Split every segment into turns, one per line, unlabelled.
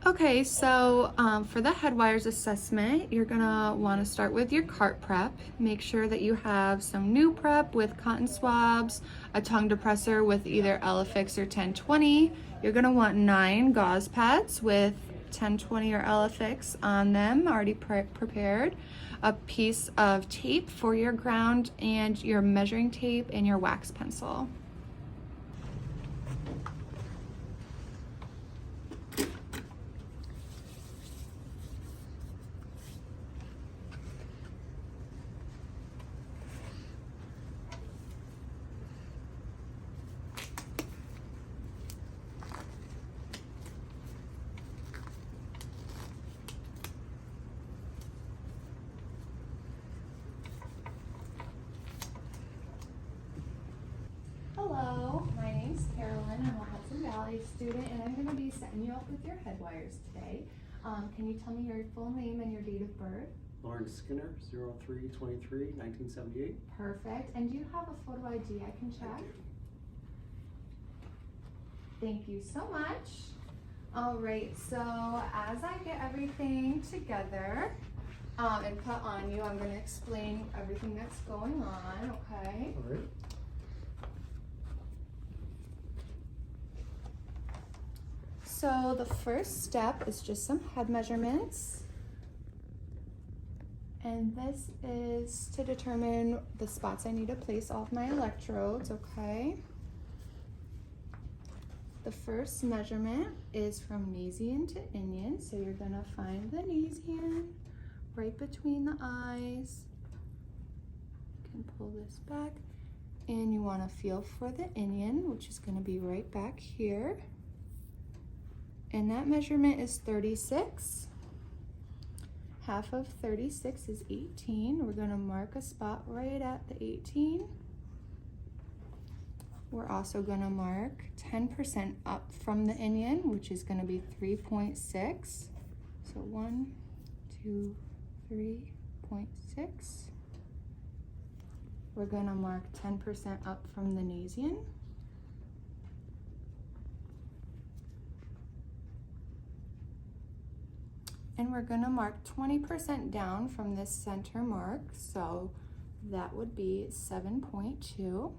Okay, so for the head wires assessment, you're gonna want to start with your cart prep. Make sure that you have some new prep with cotton swabs, a tongue depressor with either Elafix or 1020. You're gonna want 9 gauze pads with 1020 or Elafix on them, already prepared. A piece of tape for your ground and your measuring tape and your wax pencil. Hello, my name's Carolyn. I'm a Hudson Valley student and I'm going to be setting you up with your head wires today. Can you tell me your full name and your date of birth?
Lawrence Skinner, 03/23, 1978.
Perfect. And do you have a photo ID I can check? Thank you so much. All right, so as I get everything together and put on you, I'm going to explain everything that's going on, okay?
All right.
So the first step is just some head measurements. And this is to determine the spots I need to place all of my electrodes, okay? The first measurement is from Nasian to Inian. So you're gonna find the Nasian right between the eyes. You can pull this back. And you wanna feel for the Inian, which is gonna be right back here. And that measurement is 36. Half of 36 is 18. We're gonna mark a spot right at the 18. We're also gonna mark 10% up from the Inian, which is gonna be 3.6. So 1, 2, 3.6. We're gonna mark 10% up from the Nasian. And we're gonna mark 20% down from this center mark, so that would be 7.2.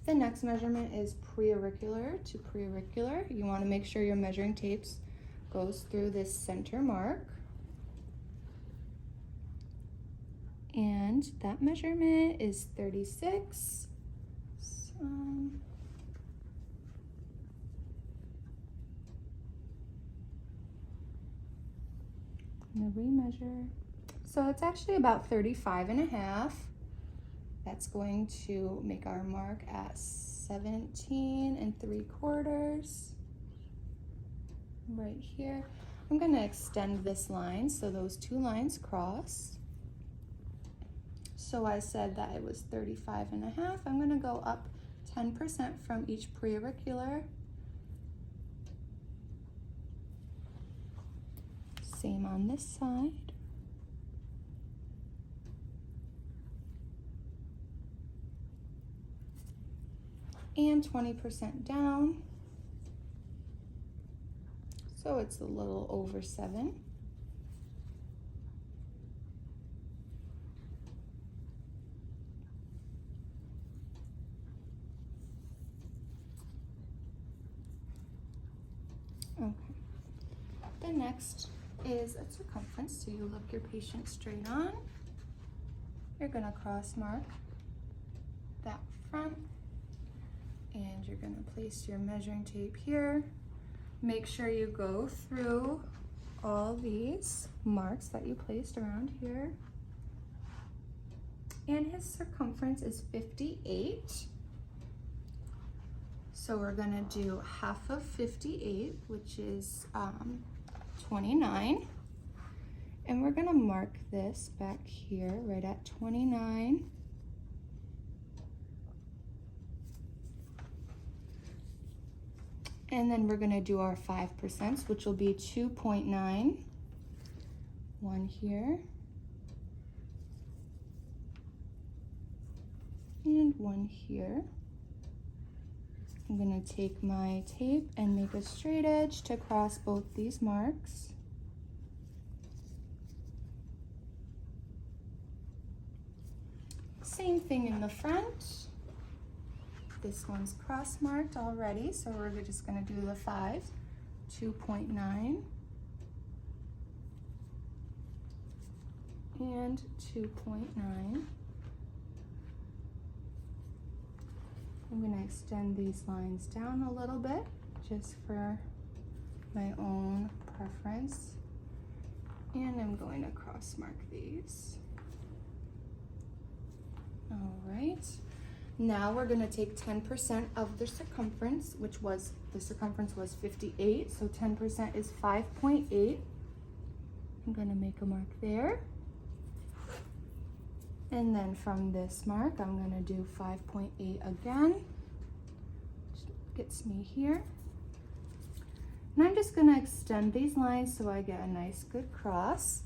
The next measurement is preauricular to preauricular. You wanna make sure your measuring tapes goes through this center mark. And that measurement is 36. I'm gonna remeasure. So it's actually about 35.5. That's going to make our mark at 17 3/4. Right here. I'm gonna extend this line so those two lines cross. So I said that it was 35.5. I'm gonna go up 10% from each preauricular. Same on this side. And 20% down. So it's a little over 7. Okay. The next is a circumference. So you look your patient straight on. You're gonna cross mark that front. And you're gonna place your measuring tape here. Make sure you go through all these marks that you placed around here. And his circumference is 58. So we're gonna do half of 58, which is 29. And we're gonna mark this back here right at 29. And then we're gonna do our 5%, which will be 2.9. One here. and one here. I'm gonna take my tape and make a straight edge to cross both these marks. Same thing in the front. This one's cross marked already, so we're just gonna do the 5, 2.9, and 2.9. I'm gonna extend these lines down a little bit, just for my own preference. And I'm going to cross mark these. All right, now we're gonna take 10% of the circumference, which was, the circumference was 58, so 10% is 5.8. I'm gonna make a mark there. And then from this mark, I'm gonna do 5.8 again, which gets me here. And I'm just gonna extend these lines so I get a nice good cross.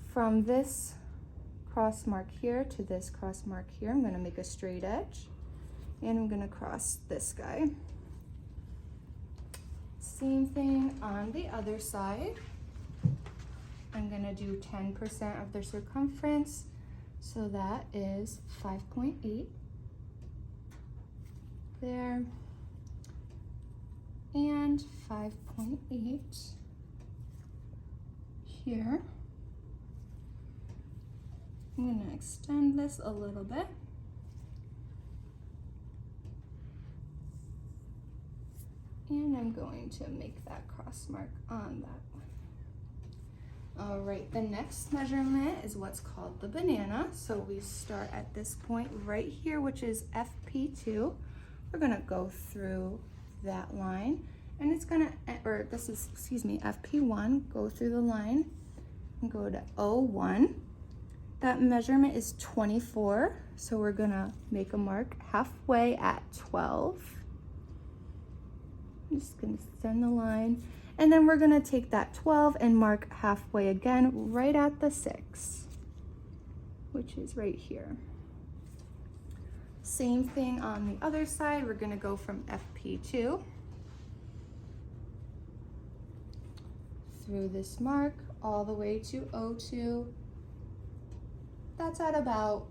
From this cross mark here to this cross mark here, I'm gonna make a straight edge, and I'm gonna cross this guy. Same thing on the other side. I'm gonna do 10% of the circumference, so that is 5.8 there, and 5.8 here. I'm gonna extend this a little bit. And I'm going to make that cross mark on that one. All right, the next measurement is what's called the banana. So we start at this point right here, which is FP2. We're gonna go through that line, and it's gonna, or this is, excuse me, FP1, go through the line and go to O1. That measurement is 24, so we're gonna make a mark halfway at 12. I'm just gonna extend the line, and then we're gonna take that 12 and mark halfway again right at the 6, which is right here. Same thing on the other side. We're gonna go from FP2 through this mark all the way to O2. That's at about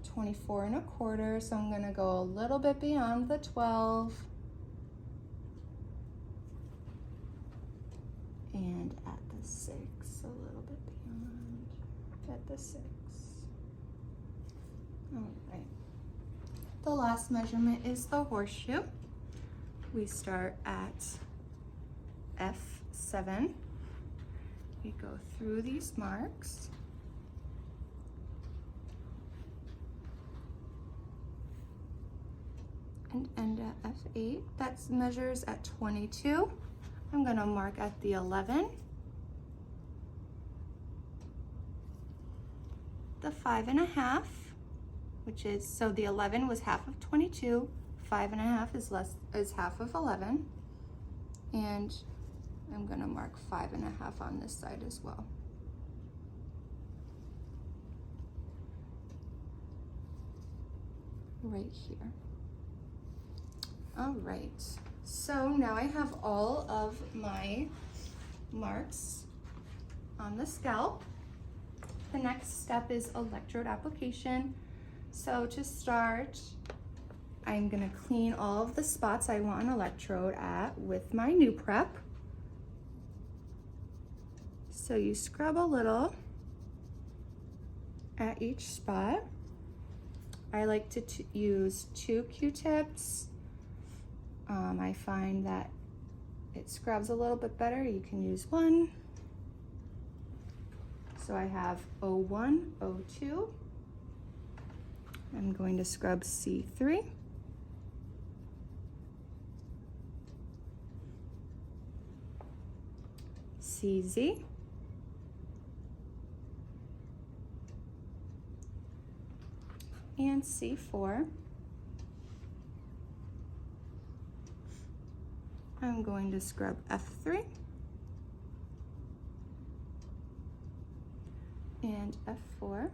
24.25, so I'm gonna go a little bit beyond the 12. And at the 6, a little bit beyond, at the 6. All right. The last measurement is the horseshoe. We start at F7. We go through these marks. And end at F8. That measures at 22. I'm gonna mark at the 11, the 5.5, which is, so the 11 was half of 22, 5.5 is half of 11, and I'm gonna mark 5.5 on this side as well. Right here. All right, so now I have all of my marks on the scalp. The next step is electrode application. So to start, I'm gonna clean all of the spots I want an electrode at with my new prep. So you scrub a little at each spot. I like to use 2 Q-tips. I find that it scrubs a little bit better. You can use 1. So I have O1, O2. I'm going to scrub C3. CZ. And C4. I'm going to scrub F3 and F4.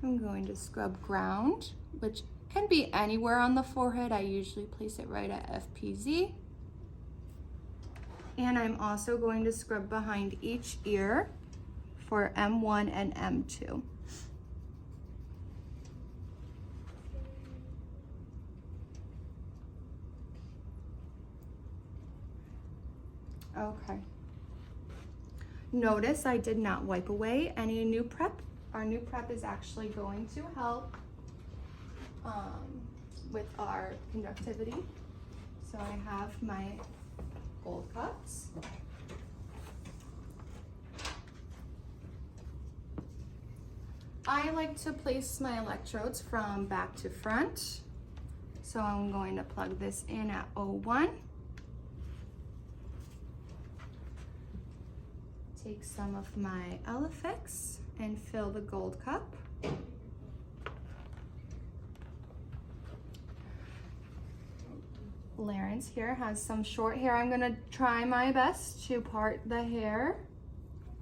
I'm going to scrub ground, which can be anywhere on the forehead. I usually place it right at FPZ. And I'm also going to scrub behind each ear for M1 and M2. Okay. Notice I did not wipe away any new prep. Our new prep is actually going to help with our conductivity. So I have my gold cups. I like to place my electrodes from back to front. So I'm going to plug this in at O1. Take some of my Elifix and fill the gold cup. Larence here has some short hair. I'm gonna try my best to part the hair.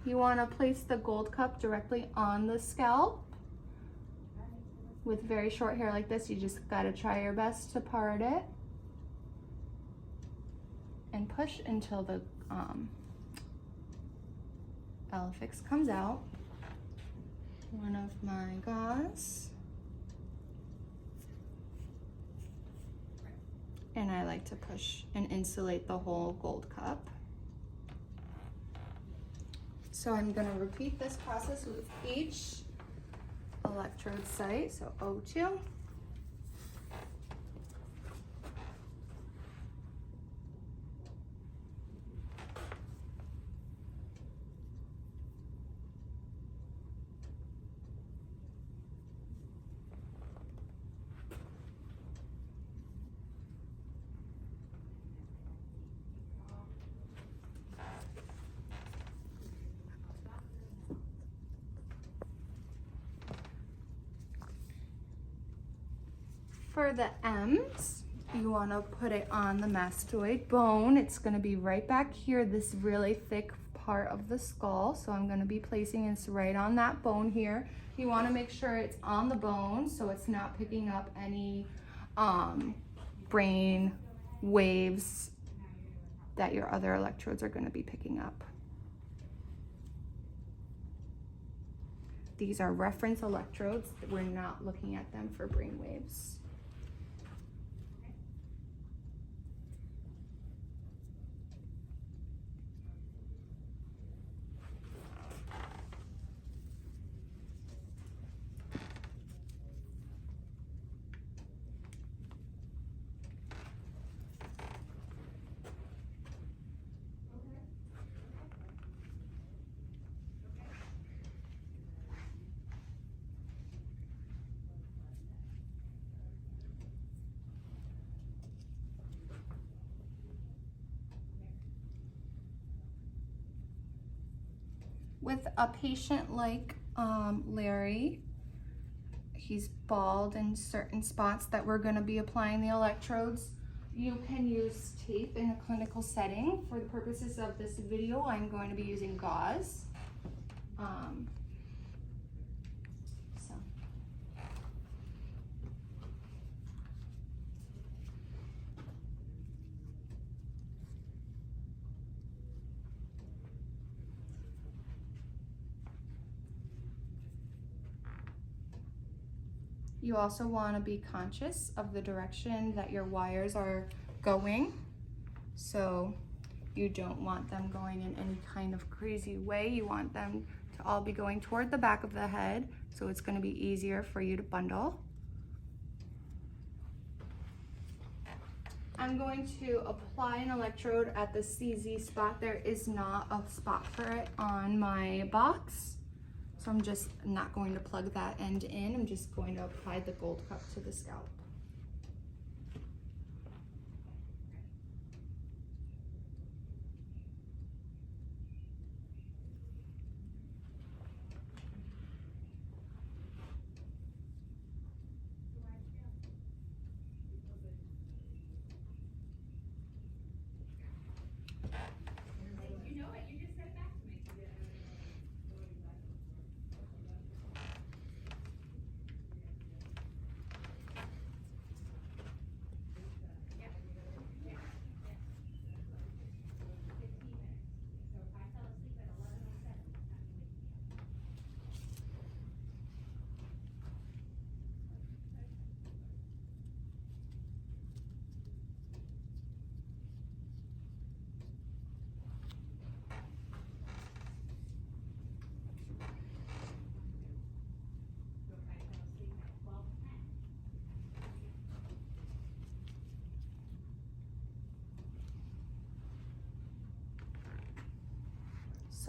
You wanna place the gold cup directly on the scalp. With very short hair like this, you just gotta try your best to part it. And push until the Elifix comes out. One of my gauze. And I like to push and insulate the whole gold cup. So I'm gonna repeat this process with each electrode site, so O2. For the M's, you want to put it on the mastoid bone. It's going to be right back here, this really thick part of the skull. So I'm going to be placing this right on that bone here. You want to make sure it's on the bone so it's not picking up any brain waves that your other electrodes are going to be picking up. These are reference electrodes. We're not looking at them for brain waves. With a patient like Larry, he's bald in certain spots that we're going to be applying the electrodes. You can use tape in a clinical setting. For the purposes of this video, I'm going to be using gauze. You also want to be conscious of the direction that your wires are going. So you don't want them going in any kind of crazy way. You want them to all be going toward the back of the head, so it's going to be easier for you to bundle. I'm going to apply an electrode at the CZ spot. There is not a spot for it on my box. So I'm just not going to plug that end in. I'm just going to apply the gold cup to the scalp.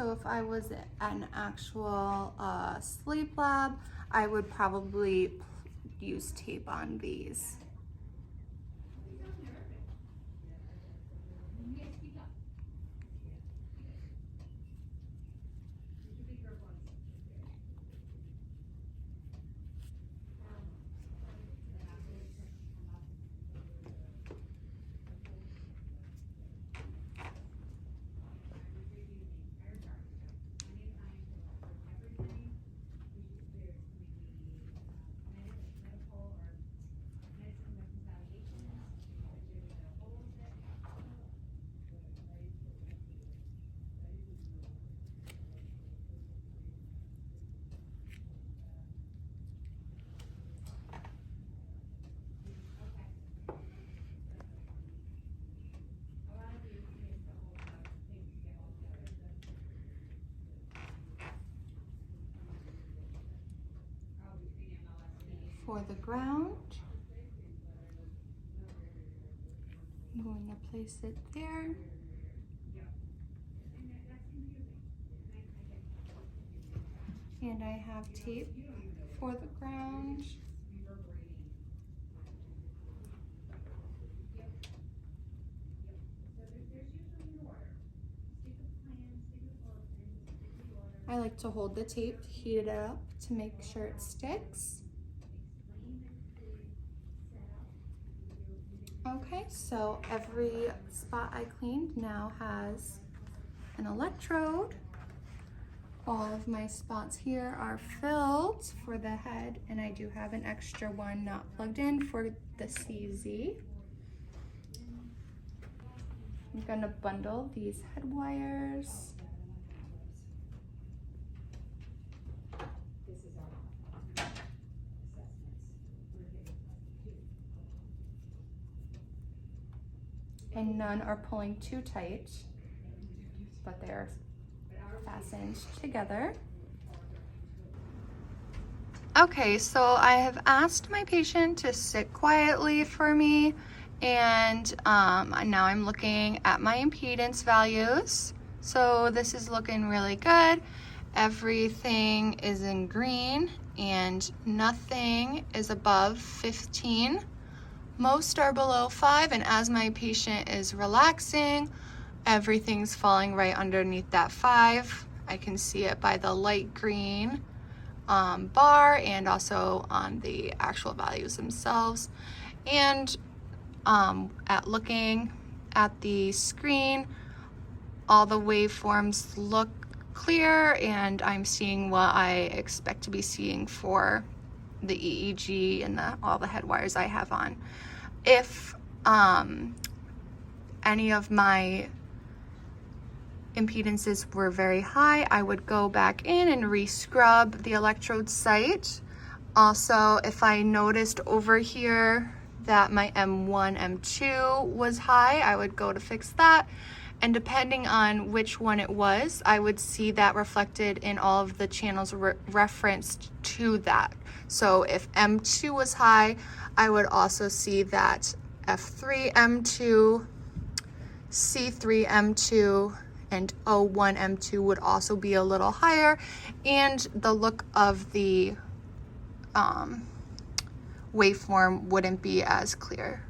So if I was at an actual sleep lab, I would probably use tape on these. For the ground, I'm going to place it there. And I have tape for the ground. I like to hold the tape, heat it up to make sure it sticks. Okay, so every spot I cleaned now has an electrode. All of my spots here are filled for the head, and I do have an extra one not plugged in for the CZ. I'm gonna bundle these head wires. And none are pulling too tight, but they're fastened together. Okay, so I have asked my patient to sit quietly for me, and now I'm looking at my impedance values. So this is looking really good. Everything is in green and nothing is above 15. Most are below 5, and as my patient is relaxing, everything's falling right underneath that 5. I can see it by the light green bar and also on the actual values themselves. And at looking at the screen, all the waveforms look clear, and I'm seeing what I expect to be seeing for the EEG and all the head wires I have on. If any of my impedances were very high, I would go back in and re-scrub the electrode site. Also, if I noticed over here that my M1, M2 was high, I would go to fix that. And depending on which one it was, I would see that reflected in all of the channels referenced to that. So if M2 was high, I would also see that F3, M2, C3, M2, and O1, M2 would also be a little higher, and the look of the waveform wouldn't be as clear.